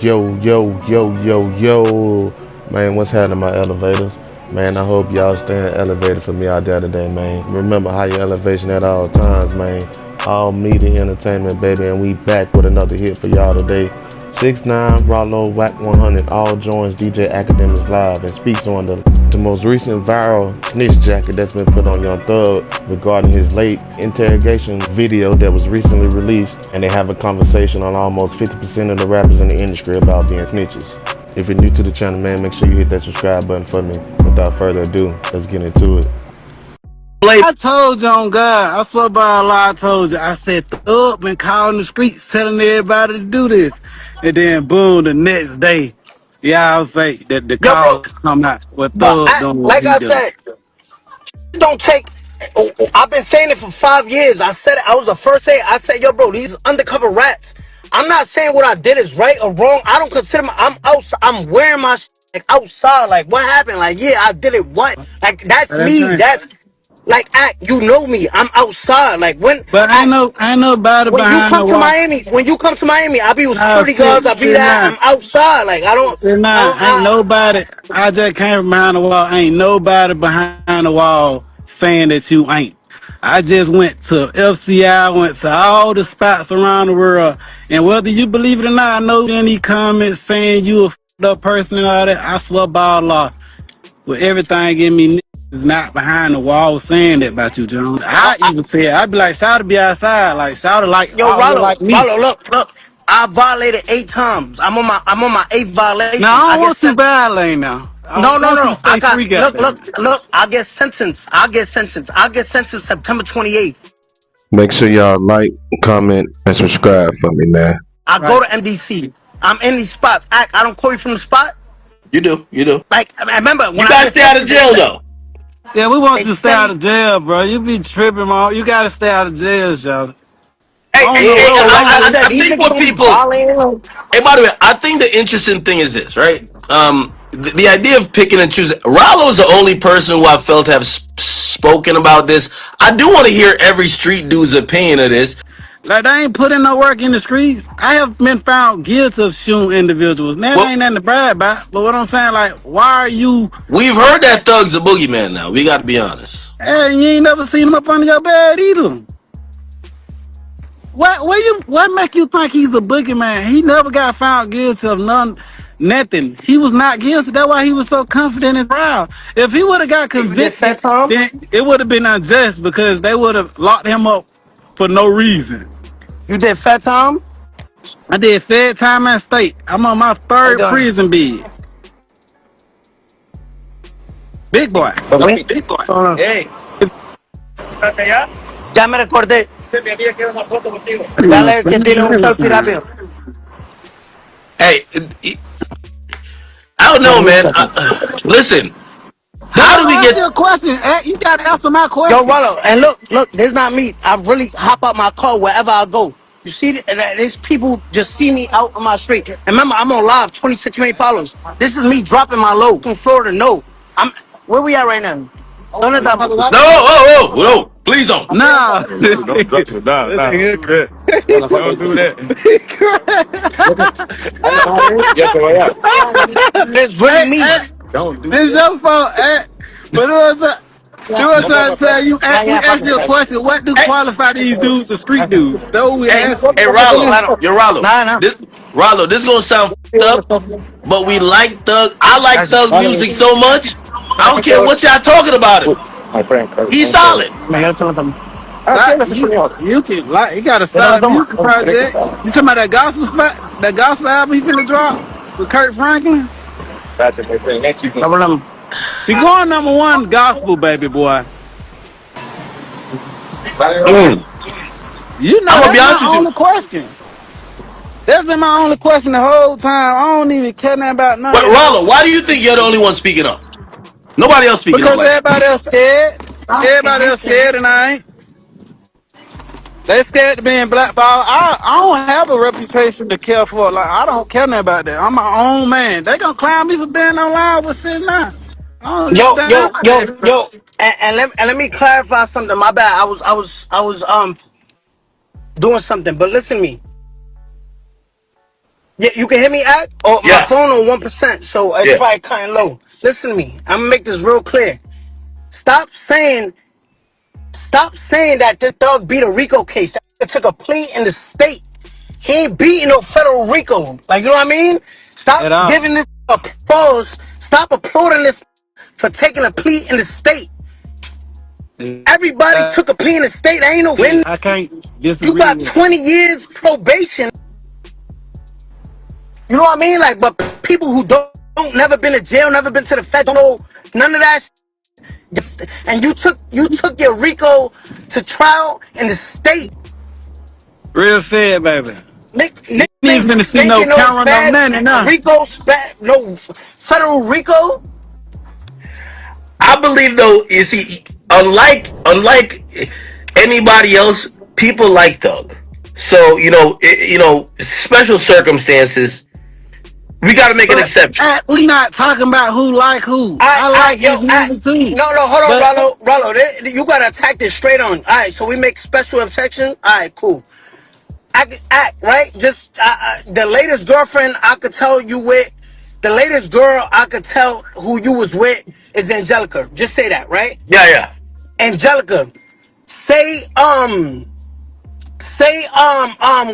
Yo, yo, yo, yo, yo. Man, what's happening, my elevators? Man, I hope y'all staying elevated for me out there today, man. Remember how your elevation at all times, man. All media entertainment, baby, and we back with another hit for y'all today. 6ix9ine, RALO, Wack100 all joins DJ Akademiks live and speaks on the most recent viral snitch jacket that's been put on Young Thug regarding his late interrogation video that was recently released, and they have a conversation on almost 50% of the rappers in the industry about being snitches. If you're new to the channel, man, make sure you hit that subscribe button for me. Without further ado, let's get into it. I told you on God, I swear by Allah, I told you. I said, Thug been calling the streets telling everybody to do this. And then boom, the next day, yeah, I'll say that the Yo, bro, call come out with but Thug doing what like he I doing. said, don't take. I've been saying it for 5 years. I said it. I was the first say. I said, yo, bro, these undercover rats. I'm not saying what I did is right or wrong. I don't consider I'm outside. I'm wearing my like outside. Like what happened? Like yeah, I did it. What? Like that's But that's me. right. That's like act. You know me. I'm outside. Like when But act. ain't nobody When you behind the come to wall. Miami, I be with Nah, security guards. I be that. nah, I'm outside. Like I don't. nah, ain't nobody. I just came from behind the wall. Ain't nobody behind the wall saying that you ain't. I just went to FCI, went to all the spots around the world, and whether you believe it or not, I know any comments saying you a f***ed up person and all that. I swear by Allah, with everything in me, is not behind the wall saying that about you, Jones. I I, even said, I'd be like, shout to be outside, like shout to like Yo, out here Rollo, like me. Rollo, look. I violated 8 times. I'm on my eighth Now violation. I I don't get want you sent. violating now. I No, no, want you to no. I stay got free, look. goddamn. I get sentenced. September 28th. Make sure y'all like, comment, and subscribe for me, man. I go Right. to MDC. I'm in these spots. I don't call you from the spot. You do, you do. Like I remember You when I gotta get stay out of sentenced, jail though. Yeah, we want they you to stay send out me. of jail, bro. You be tripping, man. You gotta stay out of jail, shout. I Hey, don't hey, know hey, Yeah, what like wrong I with. said, I these think niggas for don't be people. violating. Hey, by the way, I think the interesting thing is this, right? The idea of picking and choosing. Rollo is the only person who I felt have spoken about this. I do want to hear every street dude's opinion of this. Like they ain't putting no work in the streets. I have been found guilty of shooting individuals. That Well, ain't nothing to brag about. But what I'm saying, like, why are you? we've heard that Thug's a boogeyman now. We got to be honest. Hey, you ain't never seen him up under your bed either. What make you think he's a boogeyman? He never got found guilty of nothing. He was not guilty. That's why he was so confident in trial. If he would have got You did convicted, fat time. then it would have been unjust because they would have locked him up for no reason. You did fat time. I did fed time and state. I'm on my How you third doing? prison bed. Big boy. Papi. Big boy. Hey. Ya me recordé. Dale que tiene un selfie rápido. Hey, I don't know, man. Listen, But how let do me we ask get? you a question. You gotta answer my Yo, question. Rollo, and look, this not me. I really hop out my car wherever I go. You see, these people just see me out on my street. And remember, I'm on live, 26 million followers. This is me dropping my load from Florida. No, I'm where we at right now? ¿Dónde estamos? No, oh, oh, no! Please don't. Nah. Don't drop it. Nah, nah, don't do that. Don't do that. It's really Hey, me. hey, Don't do it's that. your fault. Hey. But it was trying to tell you. We asked you a question. What do Hey, qualify these dudes as street dudes? That's what we hey, asking. hey, Rollo, Claro. you're Rollo. Nah, nah. This gonna sound up, but we like Thug. I like Gracias. Thug's music so much. I don't care what y'all talking about him. He's solid. Miguel, te lo tomo. That you can like he got a Yo te lo solid tomo. music project. You talking about that gospel spot? That gospel album he finna drop with Kurt Franklin? No problem. He going #1 gospel, baby boy. Mm. You know I'm gonna be that's honest my with you. only question. That's been my only question the whole time. I don't even care nothing about none But of y'all Rollo, why do you think you're the only one speaking up? Nobody else speaking up because like that. everybody else scared. Everybody else scared, and I ain't. They scared to being blackballed. I don't have a reputation to care for. Like I don't care nothing about that. I'm my own man. They gonna clown me for being online with sitting down. I don't give a damn about that. Yo. And let me clarify something. My bad. I was doing something. But listen to me. Yeah, you can hear me, Act? Or my Yeah, phone on 1%, so it's yeah. probably cutting low. Listen to me. I'm gonna make this real clear. Stop saying, stop saying that this dog beat a Rico case. That nigga took a plea in the state. He ain't beating no federal Rico. Like, you know what I mean? Stop At all. giving this applause. Stop applauding this for taking a plea in the state. Everybody took a plea in the state. Ain't no win. I can't You disagree got with 20 years probation. You know what I mean? Like, but people who don't never been to jail, never been to the Fed, don't know none of that. And you took your Rico to trial in the state. real fed, baby. Niggas You ain't ain't finna see no making no camera, no bad nothing, nah. Rico, no federal Rico. I believe though, you see, unlike anybody else, people like Thug. So special circumstances, we got to make an But exception. we not talking about who like who. I I, like his yo, I, music too. no, hold on, But Rollo, you gotta attack this straight on. All right, so we make special exception. All right, cool. Act right. Just the latest girlfriend I could tell you with, the latest girl I could tell who you was with is Angelica. Just say that, right? Yeah, yeah. Angelica. Say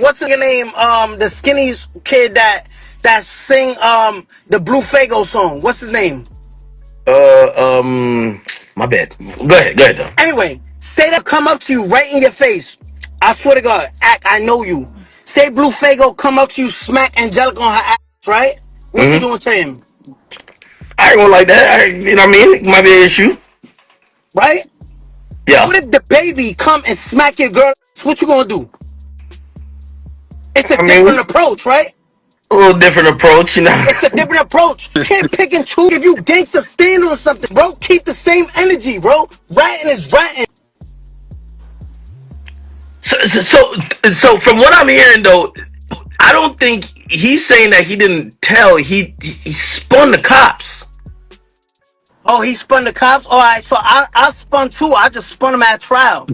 what's her name? The skinny kid that sing the Blue Fago song. What's his name? My bad. Go ahead, though. Anyway, say that come up to you right in your face. I swear to God, Act, I know you. Say Blue Fago come up to you, smack Angelica on her ass, right? What you Hmm. doing to him, I ain't gonna like that. You know what I mean? It might be an issue. right? Yeah. What if the baby come and smack your girl? What you gonna do? It's a I different mean, approach, right? a little different approach, you know. It's a different approach. Can't pick and choose. If you gangster stand on something, bro, keep the same energy, bro. Ratting is ratting. So from what I'm hearing though, I don't think he's saying that he didn't tell. He spun the cops. Oh, he spun the cops? All right, so I spun too. I just spun him at trial.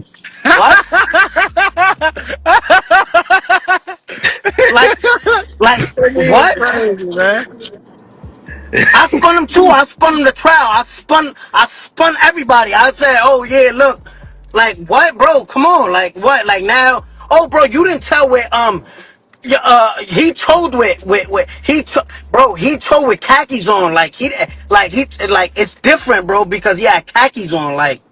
What? Like, like, nigga what? crazy, man. I spun him too. I spun him the trial. I spun everybody. I said, oh yeah, look, like what, bro? Come on, like what? Like now, oh bro, you didn't tell where he told with bro, he told with khakis on. Like it's different, bro, because he had khakis on. Like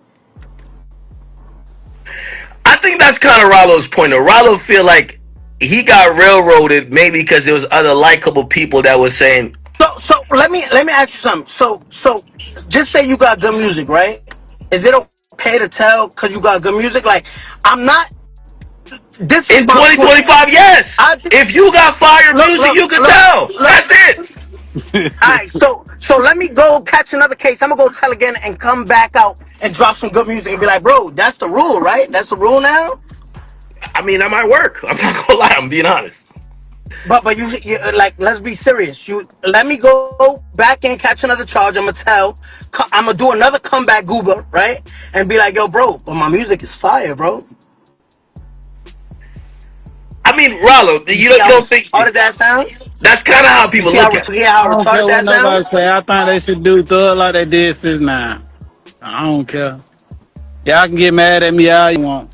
I think that's kind of Rollo's point. Though Rollo feel like he got railroaded maybe because there was other likable people that was saying, so let me ask you something. So just say you got good music, right? Is it okay to tell because you got good music? Like I'm not. This is in my point. 2025, yes. I If you got fire look, music, look, you could look, tell. look. That's it. All right, so let me go catch another case. I'm gonna go tell again and come back out and drop some good music and be like, bro, that's the rule, right? That's the rule now. I mean, that might work. I'm not gonna lie. I'm being honest. But you like, let's be serious. You let me go back and catch another charge. I'm gonna tell. I'm gonna do another comeback goober, right? And be like, yo, bro, but my music is fire, bro. I mean, Rollo, You you see don't, you how don't think retarded that sounds? that's kind of how You people see how look at you it. hear I how don't care retarded what that nobody sounds? say. I think they should do Thug like they did 6ix9ine. I don't care. Y'all can get mad at me all you want.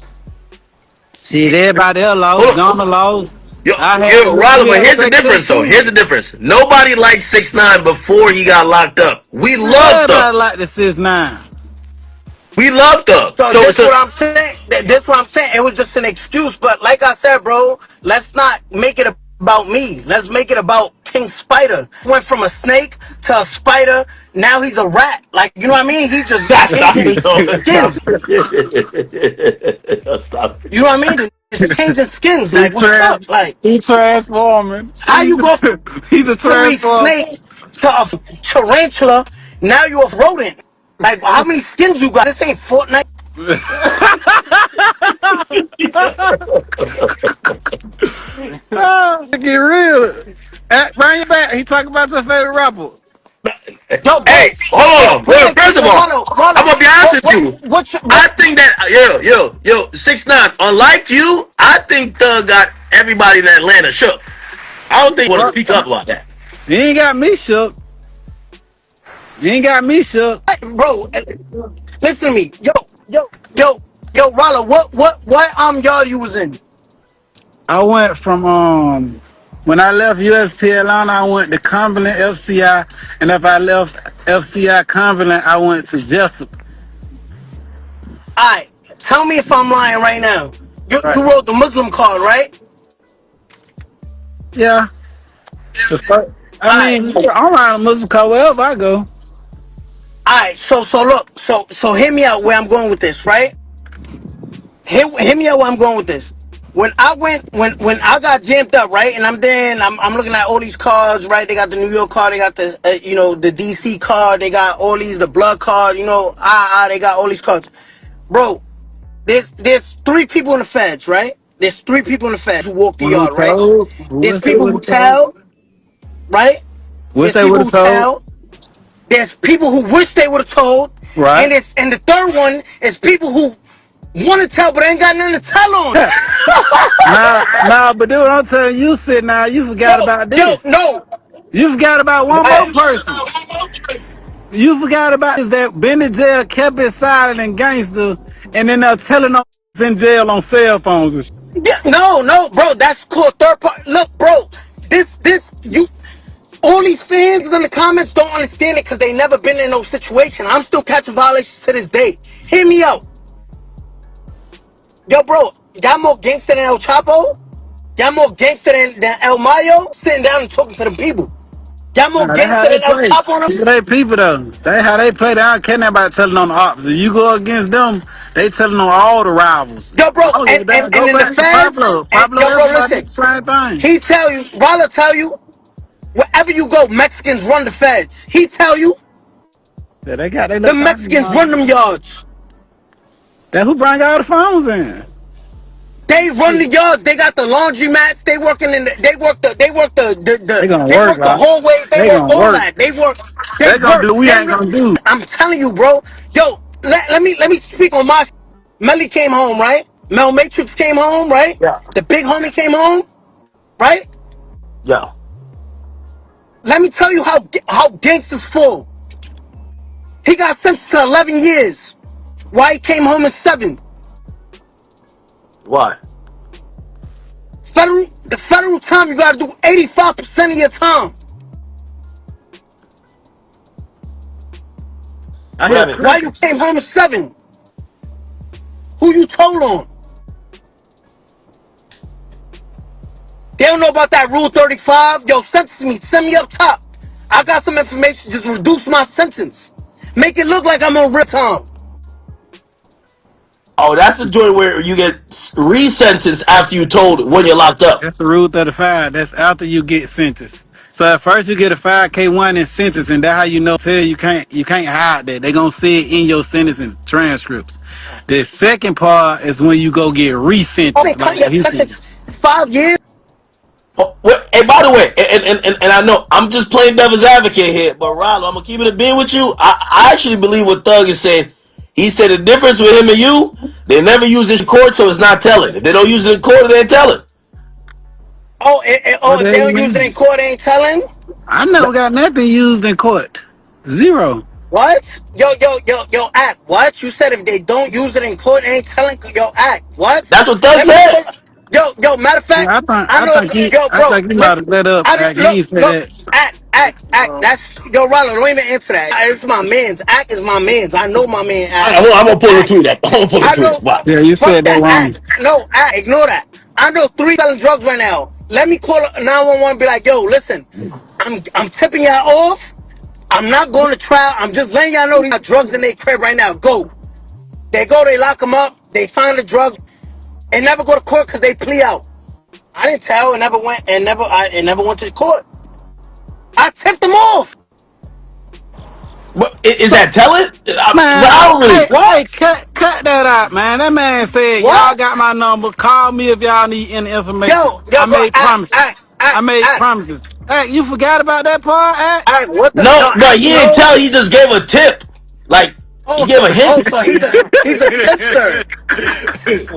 Shit, everybody else lost. Hold on. Gunna lost. I had to Yo, look. Rollo, We but had to here's the take a look difference, though. Here's too. the difference. Nobody liked 6ix9ine before he got locked up. We Man, loved Thug. everybody like the 6ix9ine. We loved Thug. So So, this so what I'm saying. This what I'm saying. It was just an excuse. But like I said, bro, let's not make it about me. Let's make it about King Spider. Went from a snake to a spider. Now he's a rat. Like, you know what I mean? He just stop changing it. No, stop skins. it. Stop You know what I mean? It's changing skins. he Like, what's trans, up? Like, he transforming. how you go He's a from a transformer. snake to a tarantula? Now you a rodent. Like, how many skins you got? This ain't Fortnite. Get real. Bring it back. He talking about your favorite rapper. Yo, bro, Hey, hold on. put Well, like first this. of Yo, all, I'm Rollo, gonna be honest with what, you. what, I think that yo, 6ix9ine. Unlike you, I think Thug got everybody in Atlanta shook. I don't think you want to What? speak up about that. You ain't got me shook. You ain't got me shook. Bro, listen to me. Yo, Rollo, what yard you was in? I went from when I left USP Atlanta, I went to Cumberland FCI, and if I left FCI Cumberland, I went to Jessup. Alright, tell me if I'm lying right now. Right. You wrote the Muslim card, right? Yeah. The first, I Alright. mean, I'm around a Muslim car wherever I go. Alright, so look, so hear me out where I'm going with this, right? Hear me out where I'm going with this. When I got jammed up, right, and I'm there, and I'm looking at all these cars, right? They got the New York car, they got the the DC car, they got all these the blood card, they got all these cars, bro. There's three people in the feds, right? There's three people in the feds who walk the When we yard, right? told, There's wish they people would who have told. tell, right? Wish There's they would people have who told. tell. There's people who wish they would have told, Right. and the third one is people who want to tell but ain't got nothing to tell on. Nah, but dude, I'm telling you, sit now, you forgot about this. No. You forgot about one more person. You forgot about is that Benny Jail kept it silent and gangster, and then they're telling them in jail on cell phones and shit. Yeah, no, bro. That's called third party. Look, bro. You. All these fans in the comments don't understand it because they never been in no situation. I'm still catching violations to this day. Hear me out. Yo, bro, y'all more gangster than El Chapo? Y'all more gangster than El Mayo? Sitting down and talking to them people. Y'all more Nah, that's how gangster they than El play. Chapo and People, them? they people though. They how they play. They don't care nothing about telling on the ops. If you go against them, they telling on all the rivals. Yo, bro, I don't give a damn. and Go in the back to feds, Pablo. and Pablo yo, bro, Escobar listen. did the same thing. He tell you, Rala tell you, wherever you go, Mexicans run the feds. He tell you, Yeah, they got their the little thing Mexicans run on. them yards. That who bring all the phones in? They run the yards. They got the laundry mats. They working in the. They gonna They work, work the right? hallways. They They work gonna all work. that. They work. They They gonna work. do what we They. ain't gonna do. I'm telling you, bro. Yo, let me speak on my. Melly came home, right? Mel Matrix came home, right? Yeah. The big homie came home, right? Yeah. Let me tell you how gangsters full. He got sentenced to 11 years. Why he came home in 7? Why? The federal time, you gotta do 85% of your time. I What hear that mean? Why you crickets. came home at 7? Who you told on? They don't know about that Rule 35. Yo, sentence me. Send me up top. I got some information. Just reduce my sentence. Make it look like I'm on real time. Oh, that's the joint where you get resentenced after you told when you're locked up. That's the rule 35. That's after you get sentenced. So at first you get a 5K1 in sentence, and that's how you know tell you can't hide that. They gonna see it in your sentencing transcripts. The second part is when you go get Oh, they resentenced, like cut your what he said. sentence 5 years? Oh, well, hey, by the way, and I know I'm just playing devil's advocate here, but Rollo, I'm gonna keep it a being with you. I actually believe what Thug is saying. He said the difference with him and you, they never use it in court, so it's not telling. If they don't use it in court, they ain't telling. Oh, What if the they hell you don't use it mean? in court, they ain't telling? I never got nothing used in court. Zero. What? Yo, act. What? You said if they don't use it in court, they ain't telling. Yo, act. What? That's what Thug Let me said. tell you. Yo, matter of fact, Yeah, I think I I know. think he Yo, I bro, think he might listen. have let up. I didn't He ain't say look. that. Act. That's yo, Ronald. Don't even answer that. It's my man's. Act is my man's. I know my man. Act. I'm gonna pull the Act. tweet up. I'm gonna pull the I tweet know. up. Watch. Yeah, you Fuck said that that. wrong. Act. No, act. Ignore that. I know 3 selling drugs right now. Let me call 911 and be like, yo, listen, I'm tipping y'all off. I'm not going to trial. I'm just letting y'all know these got drugs in their crib right now. Go. They go, they lock them up, they find the drugs, and never go to court because they plea out. I didn't tell, and never went, and never went to court. I tipped them off. But is So that telling? But Man, I don't really. hey, what? cut that out, man. That man said, y'all What? got my number. Call me if y'all need any information. Yo, I bro, made promises. I made promises. Hey, you forgot about that part, what the, No, no, but he didn't no. tell. He just gave a tip. Like he Oh, gave a hint. so he's a tipster.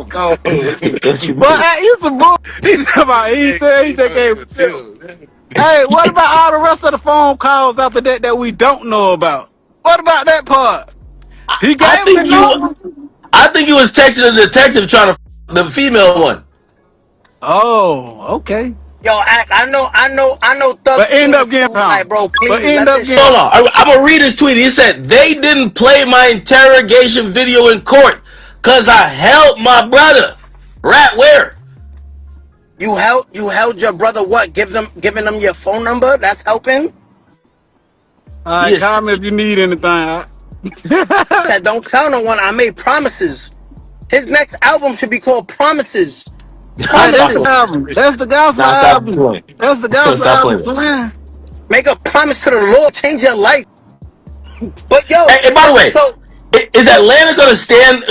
Go. Yes, you But do. you some bull. He talking about he said he just gave it to him. Hey, what about all the rest of the phone calls after that that we don't know about? What about that part? He I gave him the think you. number. I think you was texting the detective trying to the female one. Oh, okay. Yo, I know. Thug But end seen up this getting too. Like, found. bro, But please end let up this getting. shit. Hold on. I'm gonna read his tweet. He said they didn't play my interrogation video in court because I held my brother. Rat where? You held your brother. What? Giving them your phone number. That's helping. All right, call Yes. me if you need anything. All right? Said don't tell no one. I made promises. His next album should be called Promises. Hey, that's the Promises. album. That's the gospel Now stop album. playing. That's the gospel Stop album, playing. Swin. Make a promise to the Lord. Change your life. But yo, And by the way, so is yo, Atlanta gonna stand?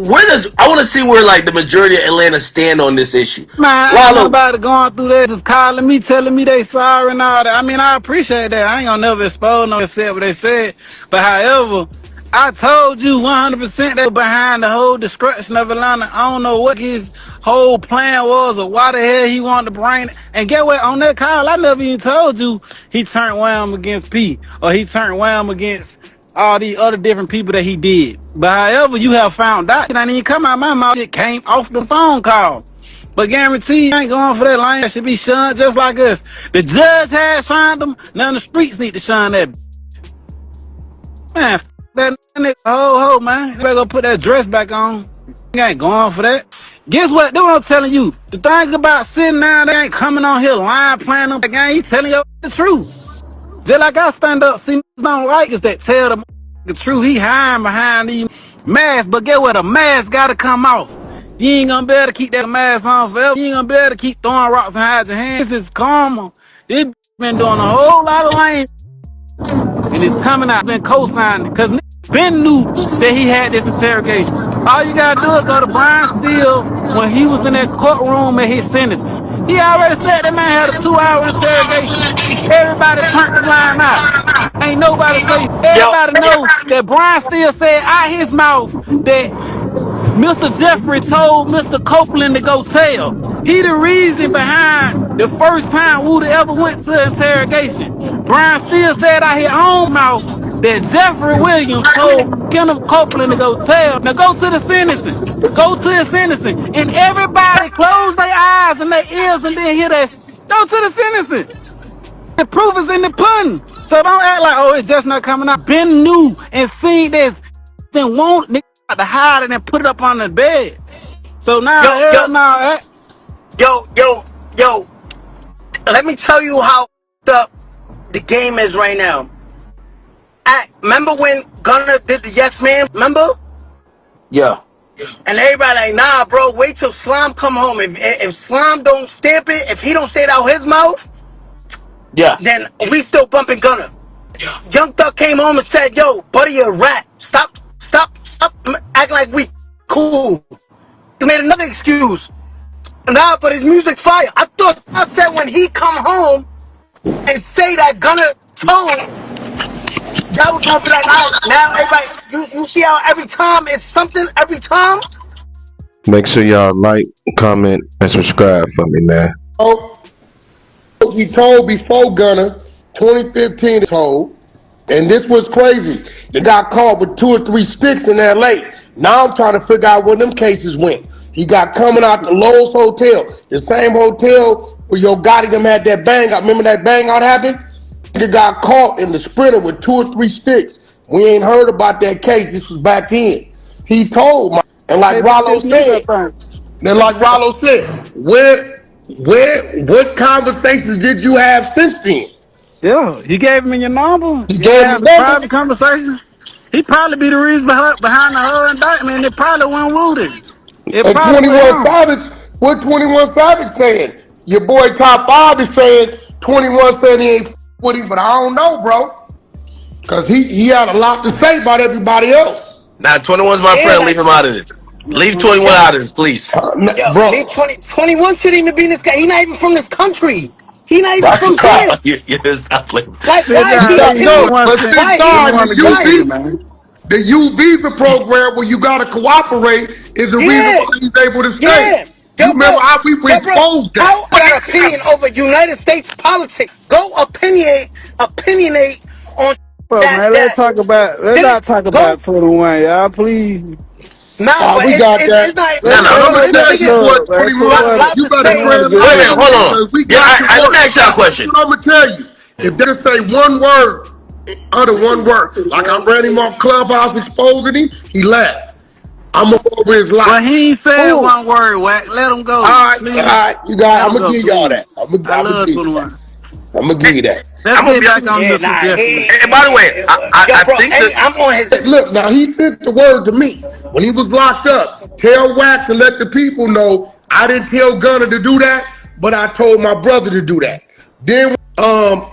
Where does I want to see where like the majority of Atlanta stand on this issue? Man, ain't Lalo, nobody going through this. Just calling me, telling me they sorry and all that. I mean, I appreciate that. I ain't gonna never expose no said what they said. But however, I told you 100% that behind the whole destruction of Atlanta. I don't know what his whole plan was or why the hell he wanted to bring it. And get what? On that call, I never even told you he turned Wham against P or he turned Wham against all these other different people that he did. But however, you have found out, it ain't even come out my mouth. It came off the phone call. But guarantee you ain't going for that line. That should be shunned just like us. The judge had shunned them. Now the streets need to shun that. Man, that nigga, ho, man. You better go put that dress back on. You ain't going for that. Guess what? That's what I'm telling you. The thing about sitting down, they ain't coming on here lying, playing them game. He telling you the truth. Just like I stand up, see, niggas don't like us that tell the truth. He hiding behind these masks, but get what? A mask got to come off. You ain't gonna be able to keep that mask on forever. You ain't gonna be able to keep throwing rocks and hide your hands. This is karma. It been doing a whole lot of lame, and it's coming out. Been co-signing because Ben knew that he had this interrogation. All you gotta do is go to Brian Steele when he was in that courtroom at his sentencing. He already said that man had a 2-hour interrogation. Everybody turned the blind eye. Ain't nobody say. yo, Everybody know that Brian Steele said out his mouth that Mr. Jeffrey told Mr. Copeland to go tell. He the reason behind the first time Woody ever went to interrogation. Brian Steele said out his own mouth that Jeffrey Williams told Kenneth Copeland to go tell. Now go to the sentencing. Go to the sentencing. And everybody close their eyes and their ears and then hear that. Go to the sentencing. The proof is in the pudding. So don't act like, oh, it's just not coming out. Been new and seen this. Then won't nigga to hide it and put it up on the bed. So now, yo, yo, hell no. yo. Let me tell you how up the game is right now. Remember when Gunner did the Yes Man? Remember? yeah, And everybody like, nah, bro. Wait till Slime come home. If Slime don't stamp it, if he don't say it out his mouth, yeah. then we still bumping Gunner. Young Thug came home and said, yo, buddy, you're a rat. Stop acting like we cool. He made another excuse. Nah, but his music fire. I thought I said when he come home and say that Gunner told, y'all was gonna be like, all right, now everybody, you see how every time it's something every time? Make sure y'all like, comment, and subscribe for me, man. Oh, he told before Gunner, 2015 told, and this was crazy. They got caught with 2 or 3 sticks in LA. Now I'm trying to figure out where them cases went. He got coming out the Lowe's Hotel, the same hotel where Yo Gotti them had that bang out. Remember that bang out happened? He got caught in the Sprinter with 2 or 3 sticks. We ain't heard about that case. This was back then. He told my, and like They Rollo just knew said, that thing. then like Rollo said, what conversations did you have since then? Yeah, you gave me your number. He You gave me had a number. private conversation. He probably be the reason behind the whole indictment. It probably wasn't Woody. It And probably 21 was him. Savage, what 21 Savage saying? Your boy Top 5 is saying 21 saying he ain't with him, but I don't know, bro. Cause he had a lot to say about everybody else. Now 21's my Yeah, friend. Leave like, him out of this. Leave 21 yo, out of this, please. yo, leave Bro, 21 shouldn't even be this guy. He not even from this country. He not even that's a from here. fact. You stop playing. Like, Sit why is down. he No, He killing? want but to. since Why? He God, want the to get Why? to you, UC, man. The U visa program where you gotta cooperate is the reason Yeah, why he's able to stay. yeah. You Yo, remember bro. how we Yo, bro. exposed that? How got opinion over United States politics? Go opinionate on Bro, that man, let's didn't not talk go. about 21, y'all. Please. Nah, but We got that. it's not. No, no, But Let's I'm no. gonna let The tell that thing you is, what, plug, man. 21, lot you to better say. Don't want to grab get Wait a on minute, into hold it. on. because we Yeah, got your let boy. me ask y'all a This is question. what I'm gonna tell you. If they say one word under one word, like I ran him off Clubhouse exposing him, he left. I'm gonna go over his Well, life. he ain't said Ooh, one word, Wack. Let him All go, right, all please. right, you got. Let I'm him gonna go, give y'all please. that. I'm gonna, I I'm gonna love give you that. 21. I'm gonna give you that. Let's I'm gonna get be. back on yeah, the nah, suggestion. And by the way, yo, I bro. think Hey, that I'm on his. Look, now he sent the word to me when he was locked up. Tell Wack to let the people know I didn't tell Gunner to do that, but I told my brother to do that. Then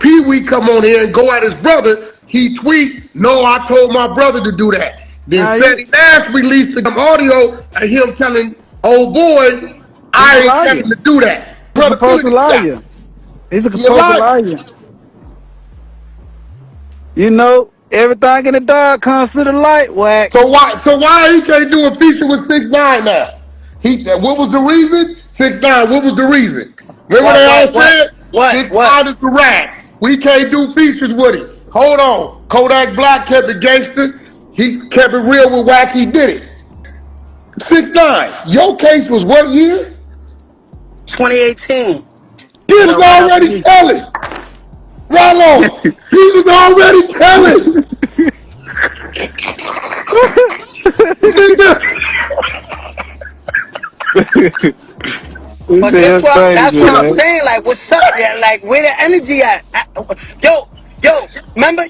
Pee Wee come on here and go at his brother. He tweet, no, I told my brother to do that. Then Now, Fetty Nash released the audio of him telling old boy, he's a I ain't tell him liar. to do that. He's a compulsive Credibility shot. liar. He's a He a compulsive liar. liar. You know, everything in the dark comes to the light, Wack. So why he can't do a feature with 6ix9ine now? What was the reason? 6ix9ine, what was the reason? Remember What, they all what, what, said what? 6ix9ine is the rat. We can't do features with him. Hold on. Kodak Black kept it gangster. He kept it real with Wack. He did it. 6ix9ine, your case was what year? 2018. He Yeah, was right after already you. telling. Rallo, he was already telling. Nigga. This But this is what that's crazy, what I'm man. saying. Like, what's up? Yeah, like where the energy at? Yo, remember,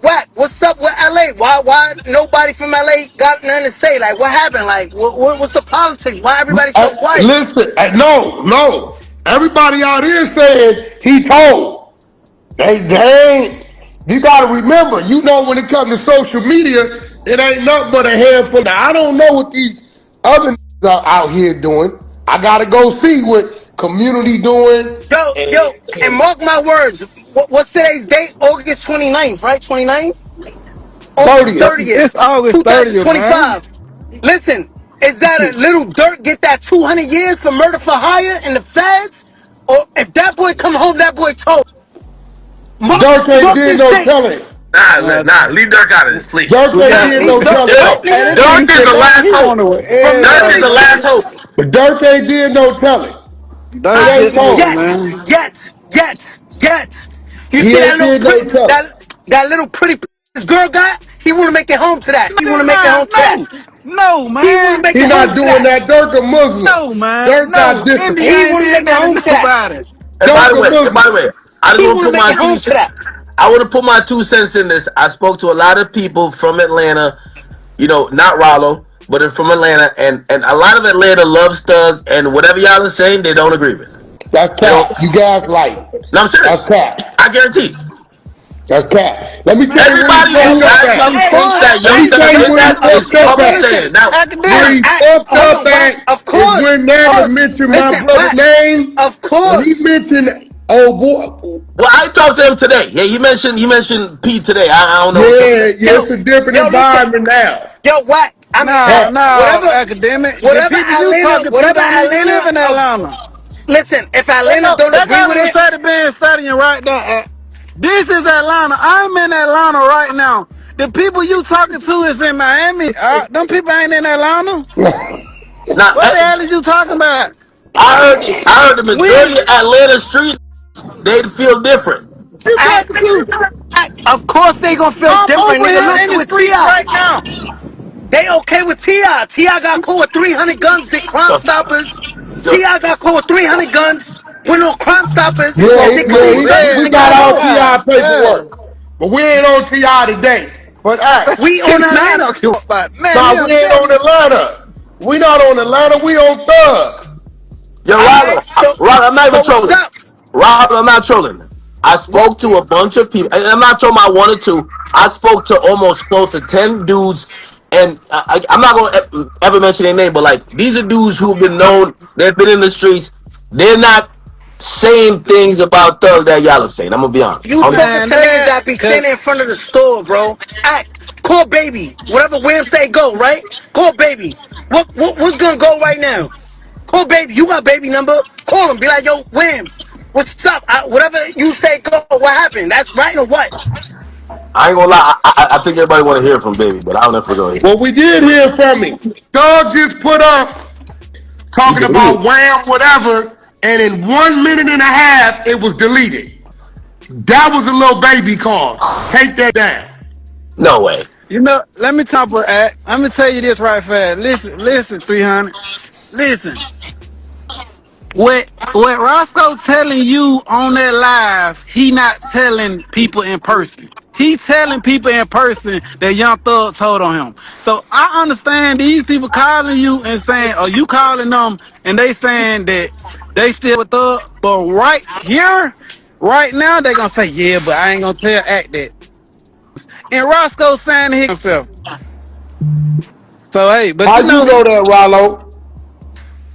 Wack, what's up with LA? Why nobody from LA got nothing to say? Like, what happened? Like, what's the politics? Why everybody so quiet? Listen, no. Everybody out here saying he told. They ain't. You got to remember, when it comes to social media, it ain't nothing but a handful. Now, I don't know what these other are out here doing. I got to go see what community doing. And mark my words. What's today's date? August 29th, right? 29th? August 30th. It's 30th, August 30th, man. 2025. Listen, is that a little dirt get that 200 years for murder for hire in the feds? Or if that boy come home, that boy told. Dirk ain't Mark did this no date. telling. Uh, nah, leave Dirk out of this, please. Dirk we ain't Nah, got, did leave no dirt. telling. What, Yo, hey, nigga? this nigga Dirk is the said that last he hope. want to with From Dirk is everybody, the 90. last man. hope. But Dirk ain't did no telling. It Dirk ain't getting this, told. man. Yet. You He see that ain't little did no pretty, telling. that little pretty this girl got? He want to make it home to that. He want to make it Nah, home to that. no, He want to man. make He it home not to doing that. that. Dirk a Muslim. No, man. Dirk not No. disciplined. India He ain't want to did make it that home to to that. nobody. Dirk a And by the Muslim. way, I just He want to want to put make my it home to that. I want to put my 2 cents in this. I spoke to a lot of people from Atlanta, not Rallo, but from Atlanta, and a lot of Atlanta loves Thug, and whatever y'all are saying, they don't agree with. That's They don't. cap. You gaslighting. No, I'm That's serious. cap. I guarantee. That's cap. Let me tell you where he Everybody fucked Yo, who bro, up actually at. of Hey, thinks course. that Let Young me Thug tell you did where he that is fucked up public at. saying. Now, Where academic. he fucked Hold up on, Wack. at Of is course. when Of Nana course. mentioned my Listen, brother's Wack. name. Of When he course. mentioned, oh boy, well, I talked to him today. Yeah, he mentioned Pete today. I don't know what's up with that. yeah, Yo, it's a different listen. environment now. Yo, Wack. I mean, No, Cap. no, whatever, academic. The whatever people you Atlanta, talking to whatever don't even live Atlanta. in Atlanta. Listen, if That Atlanta go, don't that agree got with a it, Mercedes-Benz stadium right there. This is Atlanta. I'm in Atlanta right now. The people you talking to is in Miami. Them people ain't in Atlanta. Now, What the hell is you talking about? I heard the majority we, of Atlanta street they feel different. You I, talking to? of course they gonna feel I'm different, over nigga. here Look in the with streets right Ti. now. They okay with Ti. Ti got caught with 300 guns. Did Crime Yo, Stoppers? yo, Ti got caught with 300 guns. Went on Crime Stoppers. Yeah, Smoke They weed couldn't yeah, even with search him we and got got all everybody. home. TI God damn. paperwork. But we ain't on TI today. But hey, We on Now I Atlanta. don't give a fuck. Man, nah, he'll we ain't tell on you. Atlanta. We not on Atlanta, we on Thug. yo, All right. Rollo, Rollo, I'm not even So what's trolling. up? Rollo, I'm not trolling. I spoke to a bunch of people, and I'm not talking about one or two. I spoke to almost close to 10 dudes, and I'm not going to ever mention their name, but like these are dudes who've been known, they've been in the streets. They're not saying things about Thug that y'all are saying. I'm gonna be honest. You talking Man, to niggas that that be cause standing in front of the store, bro. Act. Call baby. Whatever Wham say go, right? Call baby. What's gonna go right now? Call baby. You got baby number. Call him. Be like, yo, Wham. What's up? Whatever you say go. What happened? That's right or what? I ain't gonna lie. I think everybody want to hear from Baby, but I don't know if we're gonna hear. Well, we did hear from him. Doug just put up He talking deleted about it. Wham whatever, and in 1 minute and a half, it was deleted. That was a little baby call. Take that down. No way. you know, let me talk about act. Let me tell you this right fast. Listen, 300. Listen. What Roscoe telling you on that live, he not telling people in person. He telling people in person that Young Thug told on him. So I understand these people calling you and saying, or you calling them and they saying that they still with Thug. But right here, right now, they gonna say, yeah, but I ain't gonna tell Act that. And Roscoe saying he himself. So hey, but How you you know, know that, Rollo?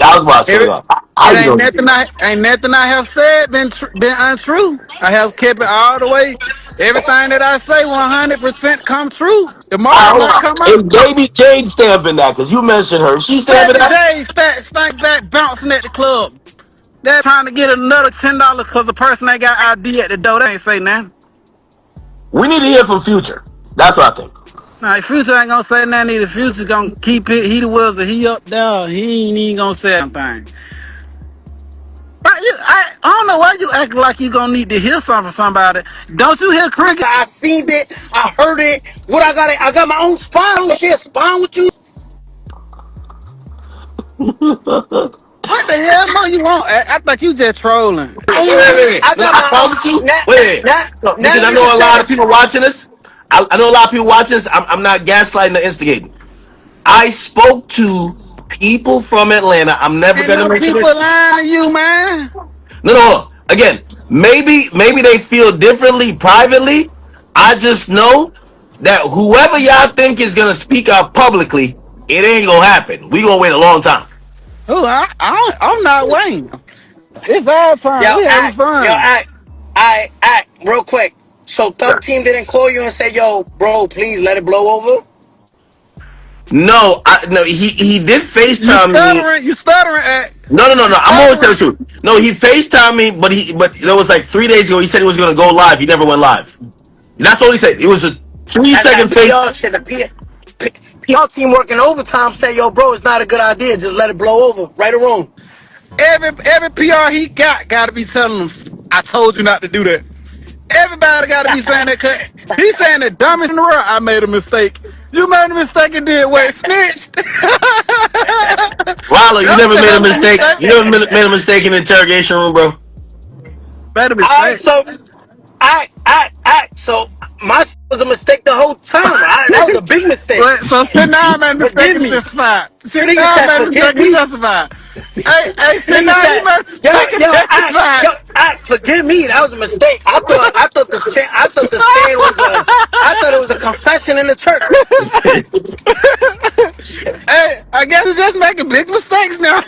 I was about to say It, that. it How you ain't know he nothing did? I have said been untrue. I have kept it all the way. Everything that I say 100% come true. Tomorrow Hold might on. come Is out. Baby Jade stamping that? Because you mentioned her. She Fat stamping the that? J, fat stank back bouncing at the club. They're trying to get another $10 because the person ain't got ID at the door. They ain't say nothing. We need to hear from Future. That's what I think. Now, Future ain't gonna say nothing either. Future gonna keep it. He the was he up there. He ain't even gonna say anything. I don't know why you acting like you gonna need to hear something from somebody. Don't you hear cricket? I seen it. I heard it. What I got? I got my own spine. I don't share spine with you. What the hell more you want? I think you just trolling. I No, got I my own. promise you. Now, Wait. now, No, now because I you know can a say lot of it. people watching this. I know a lot of people watching this. I'm not gaslighting or instigating. I spoke to people from Atlanta. I'm never Ain't gonna no mention people it. lying to you, man. No. Again, maybe they feel differently privately. I just know that whoever y'all think is gonna speak out publicly, it ain't gonna happen. We gonna wait a long time. Oh, I'm not waiting. It's our time. Yo, We having act. Yo, fun. act. I act real quick. So Thug Team didn't call you and say, "Yo, bro, please let it blow over." No. He did You FaceTime me. stuttering. You stuttering at. No. You I'm always telling stuttering. the truth. No, he FaceTimed me, but that was like 3 days ago. He said he was gonna go live. He never went live. That's all he said. It was a three That's second that face. PR shit. The PR team working overtime say, "Yo, bro, it's not a good idea. Just let it blow over, right or wrong." Every PR he got to be telling him. I told you not to do that. Everybody got to be saying that. Cause he's saying the dumbest in the world. I made a mistake. You made a mistake and did what? Snitched. Rollo, you That's never the made a hell of a mistake. mistake. You never made a mistake in the interrogation room, bro. Made a All right, mistake. so act. So my shit was a mistake the whole time. That was a big mistake. But so sit down, man. Mistake Forgive is me. justified. Sit Nigga down, said, man. "Forgive Mistake is me." justified. Hey, sit Nigga down. You said, made a mistake is justified. act. Forgive me. That was a mistake. I thought the stand was a. I thought it was a confession in the church. Hey, I guess you're just making big mistakes now.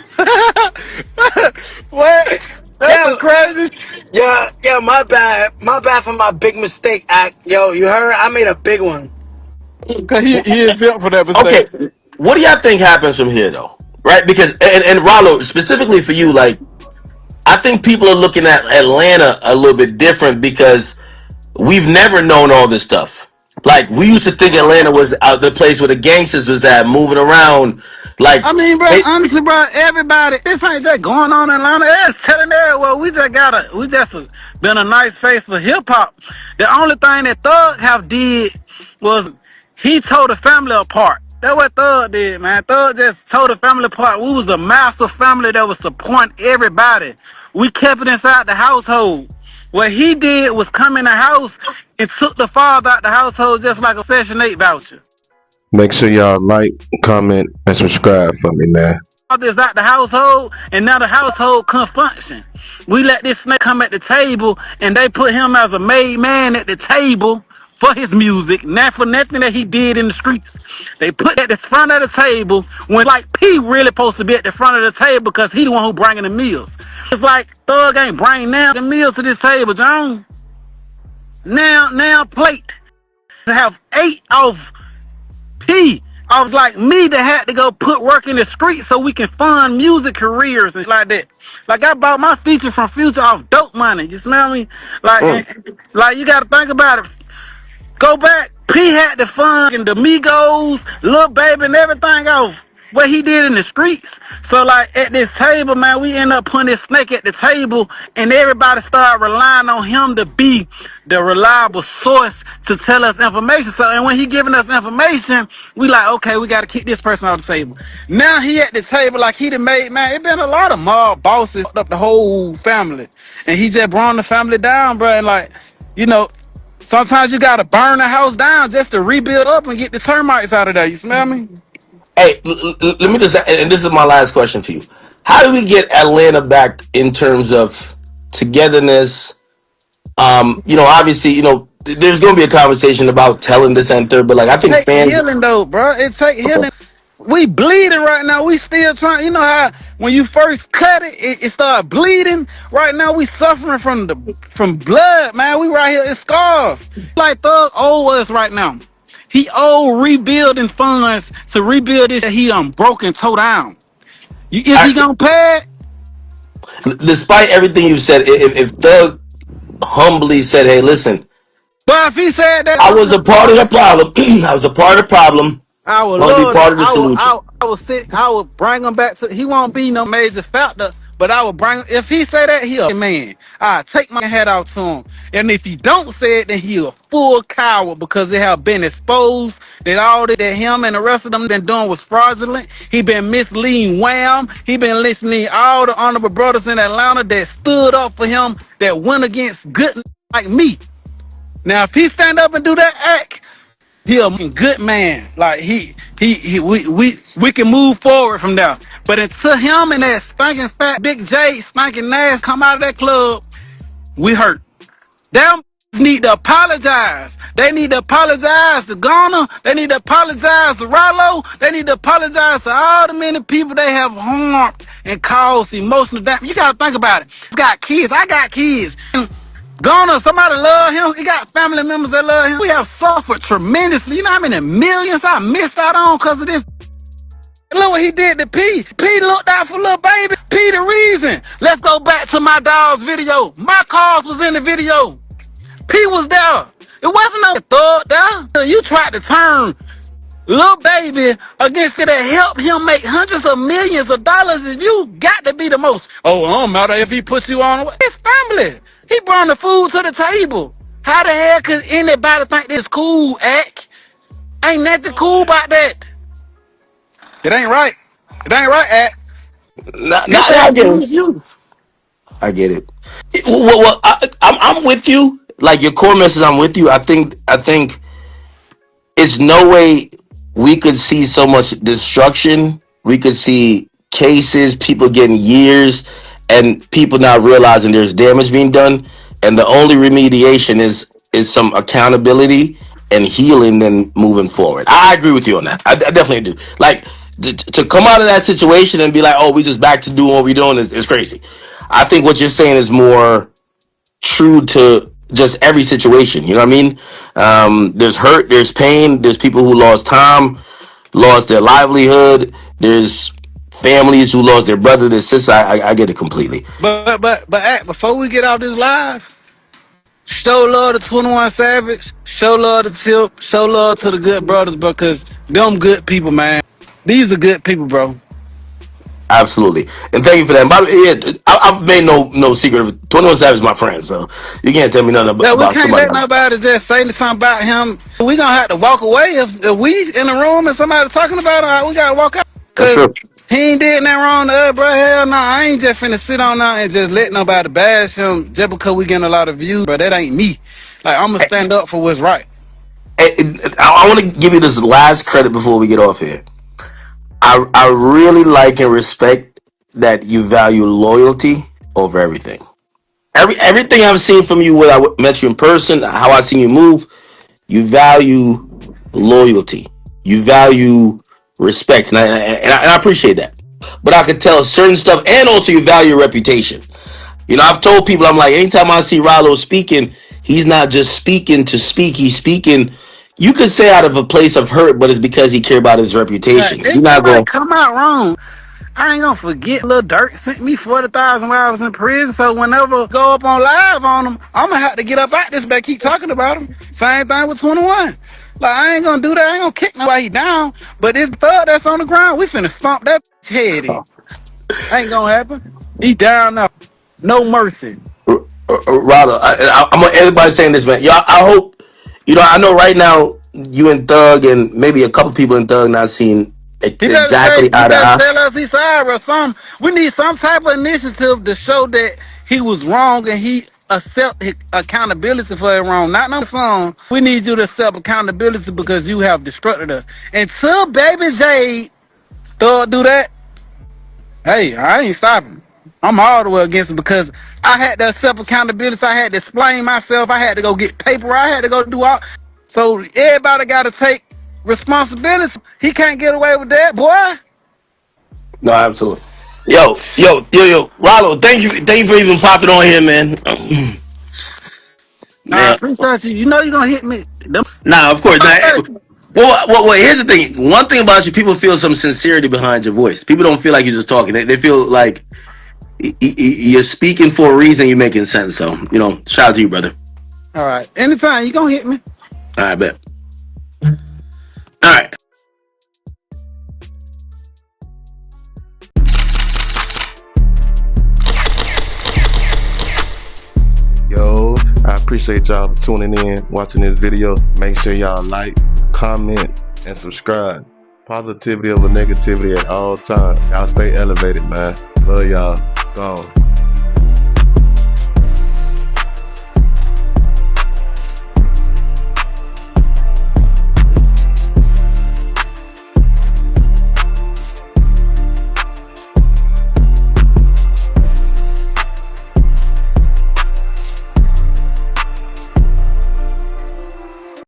What? That's Yeah, a crazy. yeah. My bad for my big mistake. Act, yo. You heard? I made a big one. Cause he is built for that Okay, mistake. what do y'all think happens from here, though? Right? Because and Rollo, specifically for you, like I think people are looking at Atlanta a little bit different because we've never known all this stuff. Like we used to think Atlanta was the place where the gangsters was at, moving around. Like I mean, bro, they, honestly, bro, everybody, this ain't just going on in Atlanta. It's telling everywhere. We just been a nice face for hip hop. The only thing that Thug have did was he tore the family apart. That's what Thug did, man. Thug just tore the family apart. We was a massive family that was supporting everybody. We kept it inside the household. What he did was come in the house and took the father out the household just like a Section 8 voucher. Make sure y'all like, comment, and subscribe for me, man. Father is out the household, and now the household couldn't function. We let this snake come at the table, and they put him as a made man at the table for his music, not for nothing that he did in the streets. They put at the front of the table when like P really supposed to be at the front of the table because he the one who bringing the meals. It's like Thug ain't bring now the meals to this table, John. Now plate to have 8 off P. I was like me that had to go put work in the street so we can fund music careers and like that. Like I bought my feature from Future off dope money. You smell me? Mm. Like you got to think about it. Go back. P had the fun and the Migos, Lil Baby, and everything off what he did in the streets. So like at this table, man, we end up putting this snake at the table, and everybody started relying on him to be the reliable source to tell us information. So and when he giving us information, we like, okay, we got to keep this person off the table. Now he at the table like he done made, man. It been a lot of mob bosses up the whole family, and he just brought the family down, bro. And like, you know. Sometimes you gotta burn the house down just to rebuild up and get the termites out of there. You smell me? Hey, let me just, and this is my last question for you. How do we get Atlanta back in terms of togetherness? Obviously, there's going to be a conversation about telling the center, but like I think Take fans. healing though, bro. It take healing. We bleeding right now. We still trying. You know how when you first cut it start bleeding. Right now we suffering from blood, man. We right here. It's scars. Like Thug owe us right now. He owe rebuilding funds to rebuild this that he done broken toe down. Is he gonna pay it? Despite everything you've said, if Thug humbly said, "Hey, listen, But if he said that, I was a part of the problem. I was a part of the problem. I would I want to be love part that. of the solution." I would bring him back to. He won't be no major factor, but I would bring. If he say that, he a man. I take my head out to him, and if he don't say it, then he a full coward because it have been exposed that all that him and the rest of them been doing was fraudulent. He been misleading Wham. He been listening all the honorable brothers in Atlanta that stood up for him, that went against good like me. Now, if he stand up and do that act, he a good man. Like we can move forward from there. But until him and that stinking fat Big J stinking ass come out of that club, we hurt. Them need to apologize. They need to apologize to Ghana. They need to apologize to RALO. They need to apologize to all the many people they have harmed and caused emotional damage. You gotta think about it. He's got kids. I got kids. Ghana, somebody love him. He got family members that love him. We have suffered tremendously. You know how many millions I missed out on because of this? Look what he did to P. P looked out for little baby. P the reason. Let's go back to my dog's video. My cars was in the video. P was there. It wasn't no thug there. You tried to turn little baby against it that help him make hundreds of millions of dollars. If you got to be the most. Oh, it don't matter if he puts you on. His family. He brought the food to the table. How the hell could anybody think this cool act? Ain't nothing cool about that. It ain't right. It ain't right, act. This I act get it. use you. I get it. Well, I'm with you. Like your core message, I'm with you. I think it's no way we could see so much destruction. We could see cases, people getting years, and people not realizing there's damage being done. And the only remediation is some accountability and healing, then moving forward. I agree with you on that. I definitely do. Like to come out of that situation and be like, "Oh, we just back to doing what we're doing," is crazy. I think what you're saying is more true to just every situation. You know what I mean? There's hurt, there's pain, there's people who lost time, lost their livelihood. There's families who lost their brother, their sister. I get it completely. But act, before we get off this live, show love to 21 Savage, show love to Tip, show love to the good brothers, because them good people, man. These are good people, bro. Absolutely, and thank you for that. And by the way, yeah, I've made no secret of it. 21 Savage is my friend, so you can't tell me nothing Yeah, we about can't somebody. let nobody just say something about him. We gonna have to walk away if we in the room and somebody talking about it. We gotta walk out That's because true. he ain't did nothing wrong to us, bro. Hell no, I ain't just finna sit on there and just let nobody bash him just because we getting a lot of views, bro. That ain't me. Like I'm gonna stand up for what's right. I want to give you this last credit before we get off here. I really like and respect that you value loyalty over everything. Everything I've seen from you, when I met you in person, how I seen you move, you value loyalty, you value respect, and I appreciate that. but I could tell certain stuff, and also you value your reputation. You know, I've told people, I'm like, anytime I see RALO speaking, he's not just speaking to speak. He's speaking, you could say out of a place of hurt, but it's because he care about his Yeah, reputation. He's it not might going. come out wrong. I ain't gonna forget Lil Durk sent me 40,000 while I was in prison. So whenever I go up on live on him, I'm gonna have to get up out this back, keep talking about him. Same thing with 21. Like, I ain't gonna do that. I ain't gonna kick nobody down. But this thug that's on the ground, we finna stomp that head in. Ain't gonna happen. He down now. No mercy. RALO, I'm gonna end by saying this, man. Y'all, I hope, you know, I know right now you and Thug and maybe a couple people in Thug not seeing exactly He eye to better eye. tell us he's sorry or something. We need some type of initiative to show that he was wrong and he accept his accountability for it wrong. Not no song. We need you to accept accountability because you have destructed us. Until Baby J start do that, hey, I ain't stopping. I'm all the way against it because I had to accept accountability. I had to explain myself. I had to go get paper. I had to go do all. So everybody got to take responsibility. He can't get away with that, boy. No, absolutely. Yo, RALO, thank you for even popping on here, man. I Man, appreciate you. You know you don't hit me. nah, of course. Nah, well, here's the thing. One thing about you, people feel some sincerity behind your voice. People don't feel like you're just talking. They feel like you're speaking for a reason. You're making sense. So, you know, shout out to you, brother. All right. Anytime you gonna hit me. All right, bet. All right. Yo, I appreciate y'all for tuning in, watching this video. Make sure y'all like, comment, and subscribe. Positivity over negativity at all times. Y'all stay elevated, man. Love y'all. Gone.